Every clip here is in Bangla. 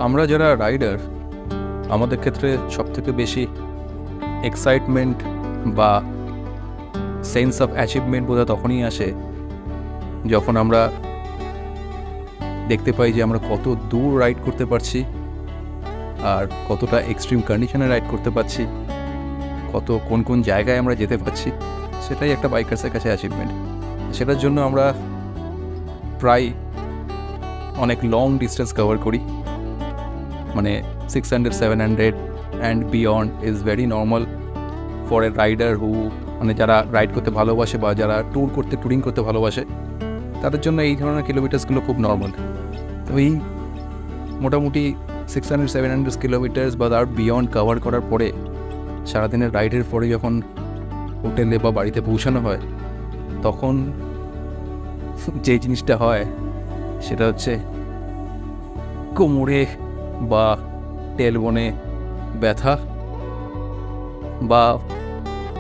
আমরা যারা রাইডার আমাদের ক্ষেত্রে সবথেকে বেশি এক্সাইটমেন্ট বা সেন্স অফ অ্যাচিভমেন্ট বোধহয় তখনই আসে যখন আমরা দেখতে পাই যে আমরা কত দূর রাইড করতে পারছি আর কতটা এক্সট্রিম কন্ডিশনে রাইড করতে পারছি, কোন কোন জায়গায় আমরা যেতে পারছি। সেটাই একটা বাইকার্সের কাছে অ্যাচিভমেন্ট। সেটার জন্য আমরা প্রায় অনেক লং ডিস্টেন্স কভার করি, মানে 600, 700 and beyond is very normal for a rider who, মানে যারা রাইড করতে ভালোবাসে বা যারা ট্যুরিং করতে ভালোবাসে তাদের জন্য এই ধরনের কিলোমিটার্সগুলো খুব নর্মাল। তো এই মোটামুটি 600, 700 কিলোমিটার্স বা তার বিয়ন্ড কভার করার পরে সারাদিনের রাইডের পরে যখন হোটেলে বা বাড়িতে পৌঁছানো হয় তখন যে জিনিসটা হয় সেটা হচ্ছে কোমরে বা টেলবনে ব্যথা, বা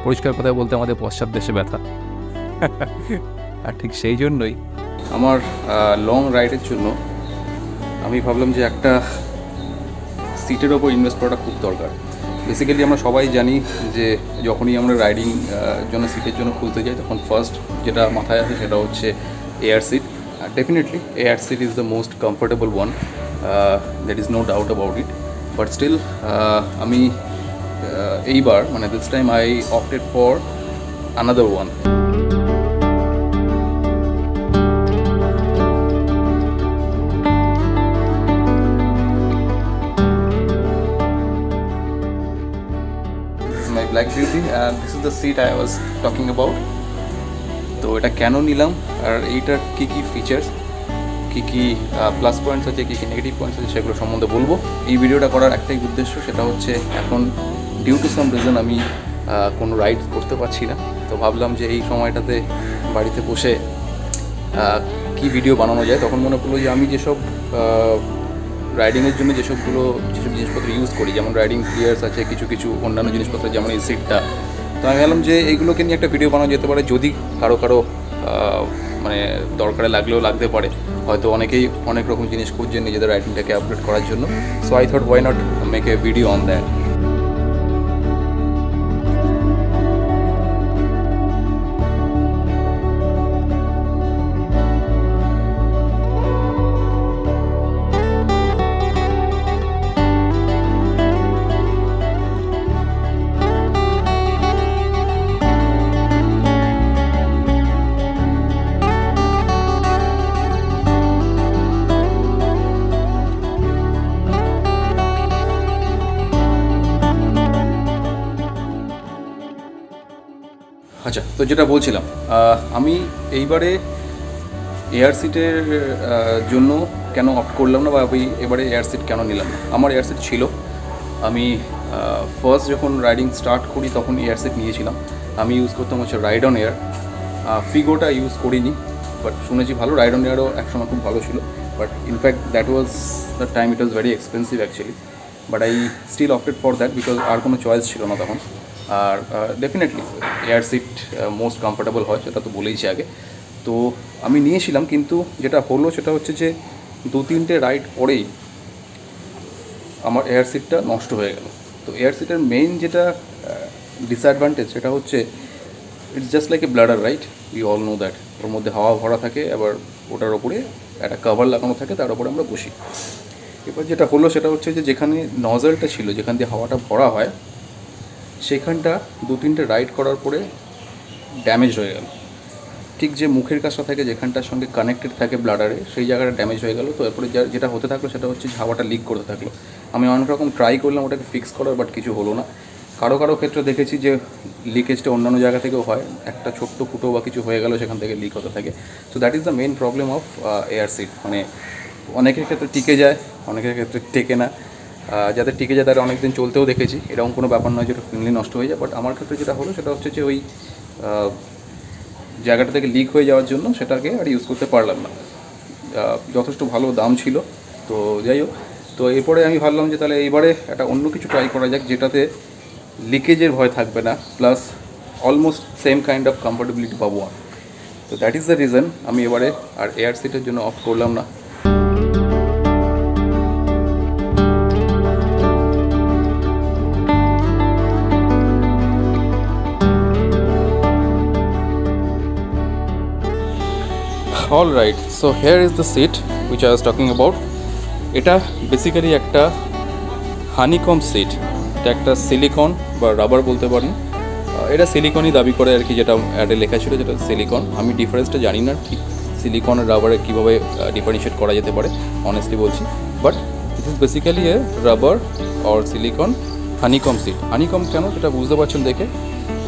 পরিষ্কার কথা বলতে আমাদের পশ্চাৎ দেশে ব্যথা। আর ঠিক সেই জন্যই আমার লং রাইডের জন্য আমি ভাবলাম যে একটা সিটের ওপর ইনভেস্ট করাটা খুব দরকার। বেসিক্যালি আমরা সবাই জানি যে যখনই আমরা রাইডিং জন্য সিটের জন্য খুলতে যাই তখন ফার্স্ট যেটা মাথায় আসে সেটা হচ্ছে air seat. Definitely air seat is the most comfortable one, that is no doubt about it. But still আমি এইবার মানে this time I opted for another one. My Black Beauty and this is the seat I was talking about. তো এটা কেন নিলাম আর এইটার কী কী ফিচার্স, কী কী প্লাস পয়েন্টস আছে, কী কী নেগেটিভ পয়েন্টস আছে সেগুলো সম্বন্ধে বলবো। এই ভিডিওটা করার একটাই উদ্দেশ্য, সেটা হচ্ছে এখন ডিউ টু সাম রিজন আমি কোনো রাইড করতে পারছি না। তো ভাবলাম যে এই সময়টাতে বাড়িতে বসে কী ভিডিও বানানো যায়। তখন মনে পড়লো যে আমি যেসব রাইডিংয়ের জন্য যেসব জিনিসপত্র ইউজ করি, যেমন রাইডিং গিয়ার্স আছে, কিছু অন্যান্য জিনিসপত্র যেমন এই সিটটা। তো আমি ভাবলাম যে এইগুলোকে নিয়ে একটা ভিডিও বানানো যেতে পারে, যদি কারো মানে দরকারে লাগতে পারে। হয়তো অনেকেই অনেক রকম জিনিস খুঁজছেন নিজেদের রাইডিংটাকে আপডেট করার জন্য। So I thought why not make a video on that. আচ্ছা, তো যেটা বলছিলাম, আমি এইবারে এয়ার সিটের জন্য কেন অপ্ট করলাম না, বা এবারে এয়ার সিট কেন নিলাম না। আমার এয়ার সিট ছিল, আমি ফার্স্ট যখন রাইডিং স্টার্ট করি তখন এয়ার সিট নিয়েছিলাম। আমি ইউজ করতাম হচ্ছে রাইড অন এয়ার। ফিগোটা ইউজ করিনি, বাট শুনেছি ভালো। রাইড অন এয়ারও একসময় খুব ভালো ছিল, but in fact that was the time it was very expensive actually. But I still opted for that because আর কোনো চয়েস ছিল না তখন। আর definitely air seat most comfortable হয়, সেটা তো বলেইছি আগে। তো আমি নিয়েছিলাম, কিন্তু যেটা হলো সেটা হচ্ছে যে 2-3টে রাইড পরেই আমার এয়ার সিটটা নষ্ট হয়ে গেল। তো এয়ার সিটের মেইন যেটা ডিসঅ্যাডভান্টেজ সেটা হচ্ছে it's just like a bladder, right? We all know that. ওর মধ্যে হাওয়া ভরা থাকে, আবার ওটার ওপরে একটা কভার লাগানো থাকে, তার উপরে আমরা বসি। এবার যেটা হলো সেটা হচ্ছে যে যেখানে নজলটা ছিল, যেখান দিয়ে হাওয়াটা ভরা হয়, সেখানটা 2-3টে রাইড করার পরে ড্যামেজ হয়ে গেল। ঠিক যে মুখের কাছটা থাকে, যেখানটার সঙ্গে কানেক্টেড থাকে ব্লাডারে, সেই জায়গাটা ড্যামেজ হয়ে গেল। তো এরপরে যেটা হতে থাকলো সেটা হচ্ছে হাওয়াটা লিক করতে থাকলো। আমি অনেক রকম ট্রাই করলাম ওটাকে ফিক্স করার, বাট কিছু হলো না। কারো ক্ষেত্রে দেখেছি যে লিকেজটা অন্যান্য জায়গা থেকেও হয়, একটা ছোট্ট ফুটো বা কিছু হয়ে গেল সেখান থেকে লিক হতে থাকে। So that is the main problem of air seat. মানে অনেকের ক্ষেত্রে টিকে যায়, অনেকের ক্ষেত্রে টেকে না। যাদের টিকে যায় তারা অনেক দিন চলতেও দেখেছি, এরকম কোনো ব্যাপার নয় যেটা ফিনলি নষ্ট হয়ে যায়। বাট আমার ক্ষেত্রে যেটা হলো সেটা হচ্ছে যে ওই জায়গাটা থেকে লিক হয়ে যাওয়ার জন্য সেটাকে আর ইউজ করতে পারলাম না। যথেষ্ট ভালো দাম ছিল। তো যাই হোক, তো এরপরে আমি ভাবলাম যে তাহলে এইবারে একটা অন্য কিছু ট্রাই করা যাক যেটাতে লিকেজের ভয় থাকবে না, plus almost same kind of comfortability পাবো। তো দ্যাট ইজ দ্য রিজন আমি এবারে আর এয়ার সিটের জন্য অফ করলাম না। All right, so here is the seat which I was talking about. এটা বেসিক্যালি একটা হানিকম সিট, এটা একটা সিলিকন বা রাবার বলতে পারেন। এটা সিলিকনই দাবি করে আর কি, যেটা অ্যাডে লেখা ছিল যেটা সিলিকন। আমি ডিফারেন্সটা জানি না ঠিক সিলিকন আর রাবারে কীভাবে ডিফারেন্সিয়েট করা যেতে পারে, অনেস্টলি বলছি। But this is basically a rubber or silicon honeycomb seat. Honeycomb কেন সেটা বুঝতে পারছেন দেখে,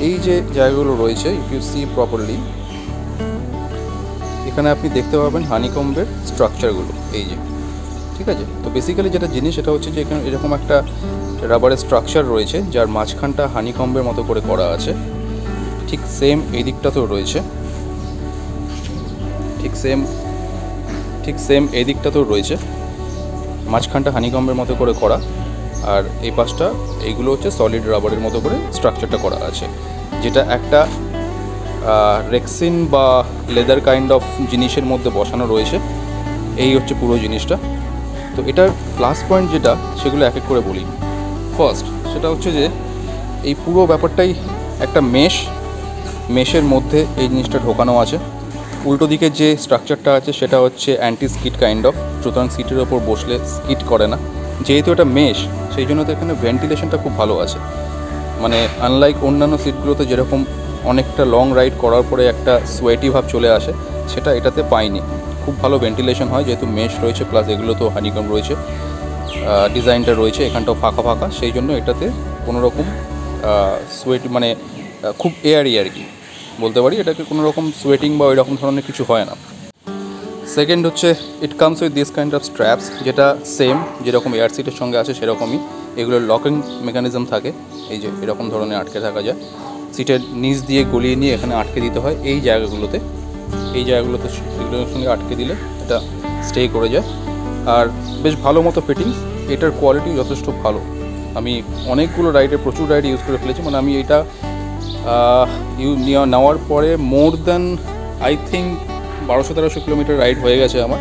এই যে জায়গাগুলো রয়েছে, ইফ ইউ সি প্রপারলি, এখানে আপনি দেখতে পাবেন হানিকম্বের স্ট্রাকচারগুলো, এই যে, ঠিক আছে। তো বেসিক্যালি যেটা জিনিস সেটা হচ্ছে যে এখানে এরকম একটা রাবারের স্ট্রাকচার রয়েছে যার মাঝখানটা হানিকম্বের মতো করে করা আছে। ঠিক সেম এই দিকটাতেও রয়েছে, ঠিক সেম এই দিকটাতেও রয়েছে, মাঝখানটা হানিকম্বের মতো করে করা। আর এই পাশটা এইগুলো হচ্ছে সলিড রাবারের মতো করে স্ট্রাকচারটা করা আছে, যেটা একটা রেক্সিন বা লেদার কাইন্ড অফ জিনিসের মধ্যে বসানো রয়েছে। এই হচ্ছে পুরো জিনিসটা। তো এটার প্লাস পয়েন্ট যেটা, সেগুলো এক এক করে বলি। ফার্স্ট সেটা হচ্ছে যে এই পুরো ব্যাপারটাই একটা মেশের মধ্যে এই জিনিসটা ঢোকানো আছে। উল্টো দিকের যে স্ট্রাকচারটা আছে সেটা হচ্ছে অ্যান্টি স্কিড কাইন্ড অফ, সুতরাং সিটের ওপর বসলে স্কিড করে না। যেহেতু এটা মেশ, সেই জন্য তো এখানে ভেন্টিলেশনটা খুব ভালো আছে। মানে আনলাইক অন্যান্য সিটগুলোতে যেরকম অনেকটা লং রাইড করার পরে একটা সোয়েটি ভাব চলে আসে, সেটা এটাতে পাইনি। খুব ভালো ভেন্টিলেশন হয়, যেহেতু মেশ রয়েছে, প্লাস এগুলো তো হানিকম রয়েছে, ডিজাইনটা রয়েছে এখানটাও ফাঁকা ফাঁকা, সেই জন্য এটাতে কোনো রকম সোয়েট মানে খুব এয়ারি আর কি বলতে পারি। এটাকে কোনো রকম সোয়েটিং বা ওই রকম ধরনের কিছু হয় না। সেকেন্ড হচ্ছে it comes with this kind of straps, যেটা সেম যেরকম এয়ার সিটের সঙ্গে আছে সেরকমই। এগুলোর লকিং মেকানিজম থাকে, এই যে এরকম ধরনের আটকে থাকা যায়, সিটের নিচ দিয়ে গলিয়ে নিয়ে এখানে আটকে দিতে হয় এই জায়গাগুলোতে এগুলোর সঙ্গে আটকে দিলে এটা স্টে করে যায়। আর বেশ ভালো মতো ফিটিংস, এটার কোয়ালিটি যথেষ্ট ভালো। আমি অনেকগুলো প্রচুর রাইড ইউজ করে ফেলেছি। মানে আমি এটা নেওয়ার পরে more than I think 1200-1300 kilometre ride হয়ে গেছে আমার।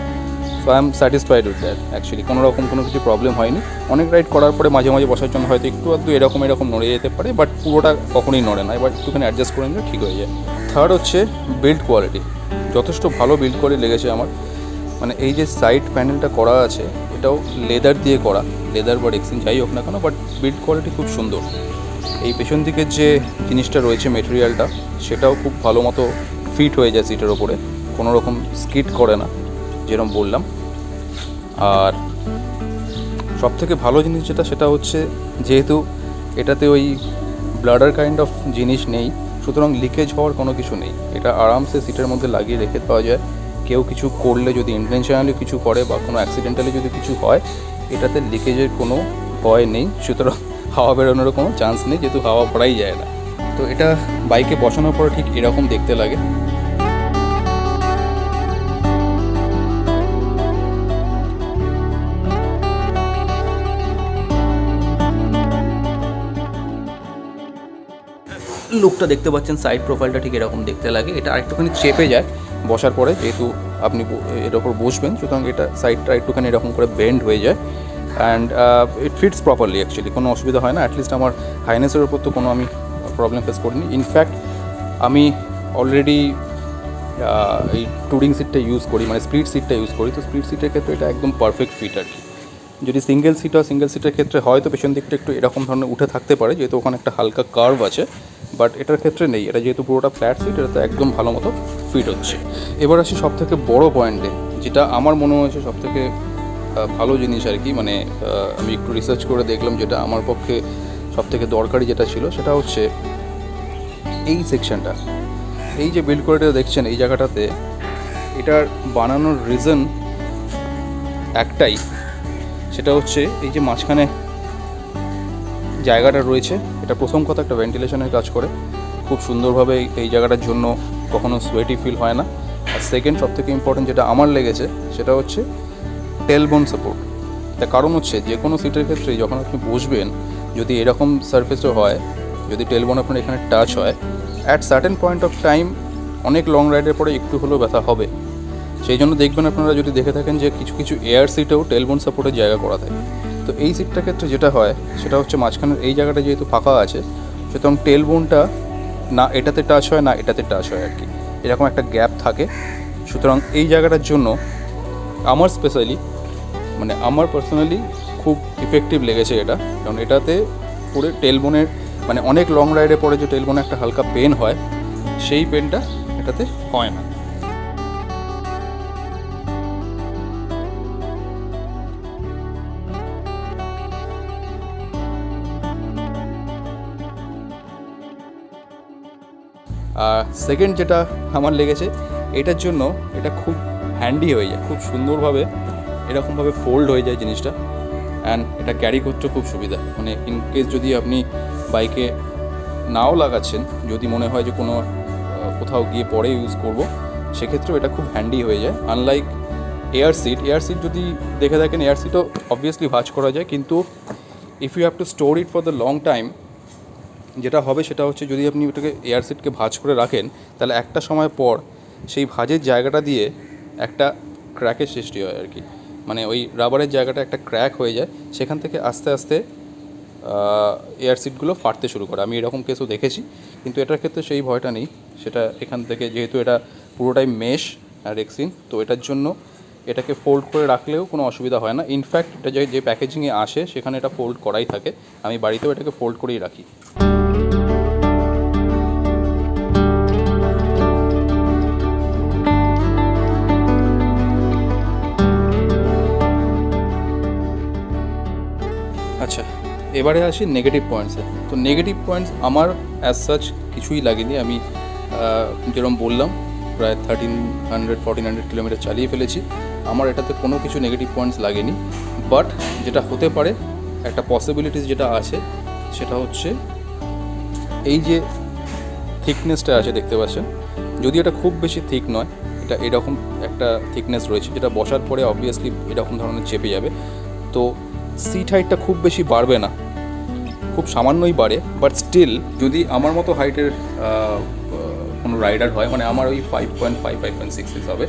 So I am satisfied with that actually. কোনো কিছু প্রবলেম হয়নি। অনেক রাইড করার পরে মাঝে মাঝে বসার জন্য হয়তো একটু আধটু এরকম নড়ে যেতে পারে, বাট পুরোটা কখনোই নড়ে না, এবার একটুখানি অ্যাডজাস্ট করে নিলে ঠিক হয়ে যায়। থার্ড হচ্ছে বিল্ড কোয়ালিটি, যথেষ্ট ভালো বিল্ড করে লেগেছে আমার। মানে এই যে সাইড প্যানেলটা করা আছে, এটাও লেদার দিয়ে করা, লেদার বা রেক্সিন যাই হোক না কেন, বাট বিল্ড কোয়ালিটি খুব সুন্দর। এই পেছন দিকের যে জিনিসটা রয়েছে মেটেরিয়ালটা, সেটাও খুব ভালো মতো ফিট হয়ে যায় সিটের ওপরে, কোনো রকম স্কিড করে না যেরকম বললাম। আর সবথেকে ভালো জিনিস যেটা, সেটা হচ্ছে যেহেতু এটাতে ওই ব্লাডার কাইন্ড অফ জিনিস নেই, সুতরাং লিকেজ হওয়ার কোনো কিছু নেই। এটা আরামসে সিটের মধ্যে লাগিয়ে রেখে দেওয়া যায়। কেউ কিছু করলে, যদি ইন্টেনশনালি কিছু করে বা কোনো অ্যাক্সিডেন্টালি যদি কিছু হয়, এটাতে লিকেজের কোনো ভয় নেই, সুতরাং হাওয়া বেরোনোরও কোনো চান্স নেই, যেহেতু হাওয়া ভরাই যায় না। তো এটা বাইকে বসানোর পরে ঠিক এরকম দেখতে লাগে। লুকটা দেখতে পাচ্ছেন, সাইড প্রোফাইলটা ঠিক এরকম দেখতে লাগে। এটা আরেকটুখানি চেপে যায় বসার পরে, যেহেতু আপনি এর ওপর বসবেন, সুতরাং এটা সাইডটা একটুখানি এরকম করে বেন্ড হয়ে যায়। And it fits properly actually, কোনো অসুবিধা হয় না। অ্যাটলিস্ট আমার হাইনেসের ওপর তো কোনো আমি প্রবলেম ফেস করিনি। ইনফ্যাক্ট আমি অলরেডি এই ট্যুরিং সিটটা ইউজ করি, মানে স্পিড সিটটা ইউজ করি। তো স্পিড সিটের ক্ষেত্রে এটা একদম পারফেক্ট ফিট আর কি। যদি সিঙ্গেল সিটের ক্ষেত্রে হয়তো পেছন দিকটা একটু এরকম ধরনের উঠে থাকতে পারে, যেহেতু ওখানে একটা হালকা কার্ভ আছে, বাট এটার ক্ষেত্রে নেই। এটা যেহেতু পুরোটা ফ্ল্যাট সিট, এটা তো একদম ভালো মতো ফিট হচ্ছে। এবার আসি সবথেকে বড় পয়েন্টে, যেটা আমার মনে হয়েছে সবথেকে ভালো জিনিস আর কি। মানে আমি একটু রিসার্চ করে দেখলাম, যেটা আমার পক্ষে সবথেকে দরকারি যেটা ছিল, সেটা হচ্ছে এই সেকশনটা। এই যে বিল্ড কোয়ালিটি দেখছেন এই জায়গাটাতে, এটার বানানোর রিজন একটাই, সেটা হচ্ছে এই যে মাঝখানে জায়গাটা রয়েছে, এটা প্রথম কথা একটা ভেন্টিলেশনের কাজ করে খুব সুন্দরভাবে। এই জায়গাটার জন্য কখনো সোয়েটি ফিল হয় না। আর সেকেন্ড সবথেকে ইম্পর্টেন্ট যেটা আমার লেগেছে, সেটা হচ্ছে টেলবোন সাপোর্ট। তার কারণ হচ্ছে যে কোনো সিটের ক্ষেত্রে যখন আপনি বসবেন, যদি এরকম সারফেসও হয়, যদি টেলবোন আপনার এখানে টাচ হয়, at certain point of time অনেক লং রাইডের পরে একটু হলেও ব্যথা হবে। সেই জন্য দেখবেন আপনারা যদি দেখে থাকেন যে কিছু কিছু এয়ার সিটেও টেলবোন সাপোর্টের জায়গা করা থাকে। তো এই সিটটার ক্ষেত্রে যেটা হয়, সেটা হচ্ছে মাঝখানের এই জায়গাটা যেহেতু ফাঁকা আছে, সুতরাং টেলবোনটা না এটাতে টাচ হয় না এটাতে টাচ হয় আর কি, এরকম একটা গ্যাপ থাকে। সুতরাং এই জায়গাটার জন্য আমার মানে আমার পার্সোনালি খুব ইফেক্টিভ লেগেছে এটা, কারণ এটাতে পুরো টেলবোনের মানে অনেক লং রাইডে পরে যে টেলবোনে একটা হালকা পেন হয় সেই পেনটা এটাতে হয় না। আর সেকেন্ড যেটা আমার লেগেছে, এটার জন্য এটা খুব হ্যান্ডি হয়ে যায়, খুব সুন্দরভাবে এরকমভাবে ফোল্ড হয়ে যায় জিনিসটা, অ্যান্ড এটা ক্যারি করতে খুব সুবিধা। মানে ইনকেস যদি আপনি বাইকে নাও লাগাচ্ছেন, যদি মনে হয় যে কোনো কোথাও গিয়ে পরে ইউজ করব, সেক্ষেত্রেও এটা খুব হ্যান্ডি হয়ে যায়। আনলাইক এয়ার সিট যদি দেখে থাকেন, এয়ার সিটও অবভিয়াসলি ভাঁজ করা যায়, কিন্তু if you have to store it for the long time, যেটা হবে সেটা হচ্ছে যদি আপনি ওটাকে এয়ার সিটকে ভাঁজ করে রাখেন, তাহলে একটা সময় পর সেই ভাঁজের জায়গাটা দিয়ে একটা ক্র্যাকের সৃষ্টি হয় আর কি। মানে ওই রাবারের জায়গাটা একটা ক্র্যাক হয়ে যায়, সেখান থেকে আস্তে আস্তে এয়ার সিটগুলো ফাটতে শুরু করে। আমি এরকম কেসও দেখেছি, কিন্তু এটার ক্ষেত্রে সেই ভয়টা নেই। সেটা এখান থেকে যেহেতু এটা পুরোটাই মেশ আর রেক্সিন, তো এটার জন্য এটাকে ফোল্ড করে রাখলেও কোনো অসুবিধা হয় না। ইনফ্যাক্ট এটা যে প্যাকেজিংয়ে আসে সেখানে এটা ফোল্ড করাই থাকে, আমি বাড়িতেও এটাকে ফোল্ড করেই রাখি। আচ্ছা, এবারে আসি নেগেটিভ পয়েন্টসে। তো নেগেটিভ পয়েন্টস আমার অ্যাজ সাচ কিছুই লাগেনি। আমি যেরকম বললাম প্রায় 1300-1400 কিলোমিটার চালিয়ে ফেলেছি, আমার এটাতে কোনো কিছু নেগেটিভ পয়েন্টস লাগেনি। বাট যেটা হতে পারে, একটা পসিবিলিটিস যেটা আছে সেটা হচ্ছে এই যে থিকনেসটা আছে দেখতে পাচ্ছেন, যদি এটা খুব বেশি থিক নয়, এটা এরকম একটা থিকনেস রয়েছে যেটা বসার পরে অবভিয়াসলি এরকম ধরনের চেপে যাবে। তো সিট হাইটটা খুব বেশি বাড়বে না, খুব সামান্যই বাড়ে। বাট স্টিল যদি আমার মতো হাইটের কোনো রাইডার হয়, মানে আমার ওই 5.5-5.6 হবে,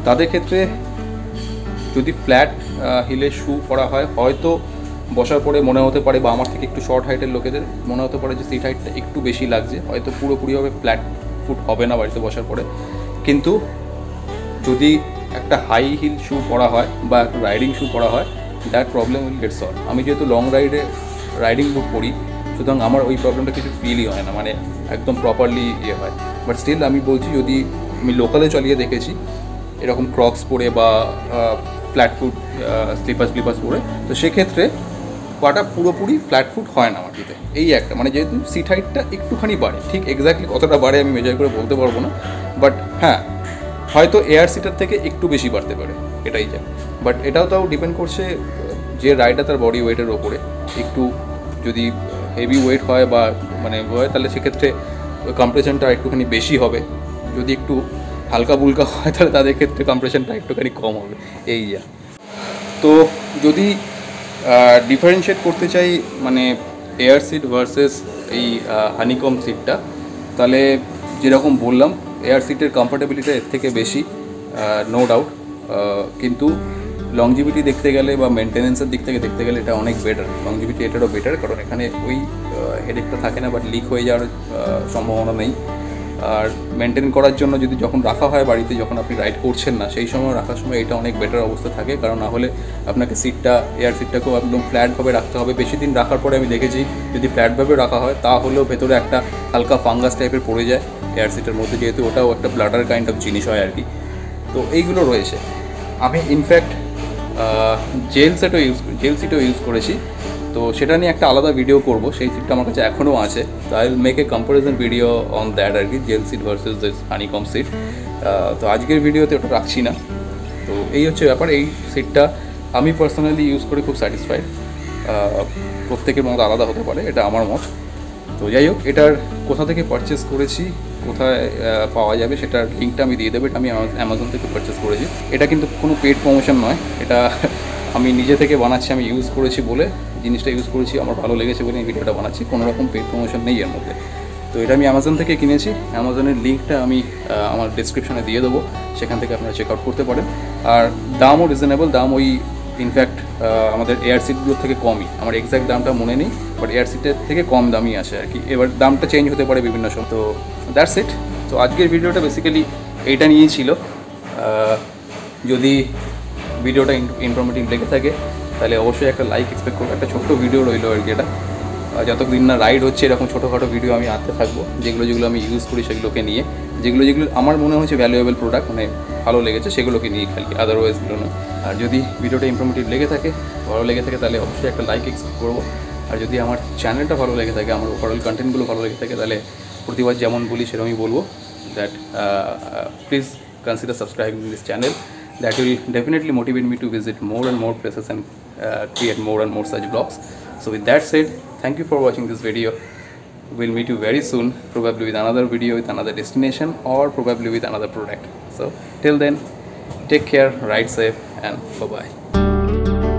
তাদের ক্ষেত্রে যদি ফ্ল্যাট হিলের শু পরা হয়, হয়তো বসার পরে মনে হতে পারে, বা আমার থেকে একটু শর্ট হাইটের লোকেদের মনে হতে পারে যে সিট হাইটটা একটু বেশি লাগছে, হয়তো পুরোপুরিভাবে ফ্ল্যাট ফুট হবে না বাড়িতে বসার পরে। কিন্তু যদি একটা হাই হিল শু পরা হয় বা একটা রাইডিং শু পরা হয়, that problem will get solve. আমি যেহেতু লং রাইডিং বুট পরি, সুতরাং আমার ওই প্রবলেমটা কিছু ফিলই হয় না, মানে একদম প্রপারলি হয়। বাট স্টিল আমি বলছি, যদি আমি লোকালে চালিয়ে দেখেছি এরকম ক্রক্স পরে বা ফ্ল্যাট ফুট স্লিপার্স পরে, তো সেক্ষেত্রে পাটা পুরোপুরি ফ্ল্যাট ফুট হয় না মাটিতে। এই একটা মানে যেহেতু সিট হাইটটা একটুখানি বাড়ে, ঠিক এক্স্যাক্টলি কতটা বাড়ে আমি মেজার করে বলতে পারবো না, বাট হ্যাঁ হয়তো এয়ার সিটার থেকে একটু বেশি বাড়তে পারে, এটাই যায়। বাট এটাও তাও ডিপেন্ড করছে যে রাইডার তার বডি ওয়েটের ওপরে। একটু যদি হেভি ওয়েট হয় বা মানে হয়, তাহলে সেক্ষেত্রে কম্প্রেশনটা একটুখানি বেশি হবে। যদি একটু হালকা বুলকা হয়, তাহলে তাদের ক্ষেত্রে কম্প্রেশনটা একটুখানি কম হবে, এই যা। তো যদি ডিফারেন্সিয়েট করতে চাই মানে এয়ার সিট ভার্সেস এই হানিকম সিটটা, তাহলে যেরকম বললাম এয়ার সিটের কমফোর্টেবিলিটি এর থেকে বেশি, নো ডাউট। কিন্তু লংজিভিটি দেখতে গেলে বা মেনটেন্যান্সের দিক থেকে দেখতে গেলে এটা অনেক বেটার। লংজিভিটি এটারও বেটার, কারণ এখানে ওই হেডেকটা থাকে না, বাট লিক হয়ে যাওয়ার সম্ভাবনা নেই। আর মেনটেন করার জন্য যদি যখন রাখা হয় বাড়িতে, যখন আপনি রাইড করছেন না, সেই সময় রাখার সময় এটা অনেক বেটার অবস্থা থাকে। কারণ না হলে আপনাকে এয়ার সিটটাকেও একদম ফ্ল্যাটভাবে রাখতে হবে। বেশি দিন রাখার পরে আমি দেখেছি যদি ফ্ল্যাটভাবে রাখা হয়, তাহলেও ভেতরে একটা হালকা ফাঙ্গাস টাইপের পড়ে যায় এয়ার সিটের মধ্যে, যেহেতু ওটাও একটা ব্লাডার কাইন্ড অফ জিনিস হয় আর কি। তো এইগুলো রয়েছে। আমি ইনফ্যাক্ট জেল সিটও ইউজ করেছি, তো সেটা নিয়ে একটা আলাদা ভিডিও করব। সেই সিটটা আমার কাছে এখনও আছে, তো I will make a comparison video on that আর কি, gel seat versus this honeycomb seat. তো আজকের ভিডিওতে ওটা রাখছি না। তো এই হচ্ছে ব্যাপার। এই সিটটা আমি পার্সোনালি ইউজ করে খুব স্যাটিসফাইড। প্রত্যেকের মত আলাদা হতে পারে, এটা আমার মত। তো যাই হোক, এটার কোথা থেকে পারচেস করেছি, কোথায় পাওয়া যাবে সেটার লিঙ্কটা আমি দিয়ে দেবো। এটা আমি অ্যামাজন থেকে পারচেস করেছি। এটা কিন্তু কোনো পেড প্রমোশন নয়, এটা আমি নিজে থেকে বানাচ্ছি। আমি ইউজ করেছি বলে, জিনিসটা ইউজ করেছি, আমার ভালো লেগেছে বলে এই ভিডিওটা বানাচ্ছি। কোনো রকম পেড প্রমোশন নেই এর মধ্যে। তো এটা আমি অ্যামাজন থেকে কিনেছি। অ্যামাজনের লিঙ্কটা আমি আমার ডেসক্রিপশনে দিয়ে দেবো, সেখান থেকে আপনারা চেক আউট করতে পারেন। আর দামও রিজনেবল, দাম ওই ইনফ্যাক্ট আমাদের এয়ার সিটগুলোর থেকে কমই। আমার এক্স্যাক্ট দামটা মনে নেই, বাট এয়ার সিটের থেকে কম দামই আসে আর কি। এবার দামটা চেঞ্জ হতে পারে বিভিন্ন সময়। তো দ্যাটস ইট। তো আজকের ভিডিওটা বেসিক্যালি এইটা নিয়েই ছিল। যদি ভিডিওটা ইনফরমেটিভ লেগে থাকে তাহলে অবশ্যই একটা লাইক এক্সপেক্ট করবো। একটা ছোট্ট ভিডিও রইলো আর কি, এটা যতদিন না রাইড হচ্ছে এরকম ছোটোখাটো ভিডিও আমি আনতে থাকবো, যেগুলো আমি ইউজ করি সেগুলোকে নিয়ে, যেগুলো আমার মনে হচ্ছে ভ্যালুয়েবল প্রোডাক্ট, মানে ভালো লেগেছে সেগুলোকে নিয়ে খালি, আদারওয়াইজগুলো না। আর যদি ভিডিওটা ইনফরমেটিভ লেগে থাকে, ভালো লেগে থাকে, তাহলে অবশ্যই একটা লাইক এক্সপেক্ট করবো। আর যদি আমার চ্যানেলটা ভালো লেগে থাকে, আমার ওভারঅল কন্টেন্টগুলো ভালো লেগে থাকে, তাহলে প্রতিবার যেমন বলি সেরকমই বলবো that please consider subscribing this channel. That will definitely motivate me to visit more and more places and create more and more such vlogs. So with that said, thank you for watching this video. We'll meet you very soon, probably with another video, with another destination, or probably with another product. So till then, take care, ride safe, and bye bye.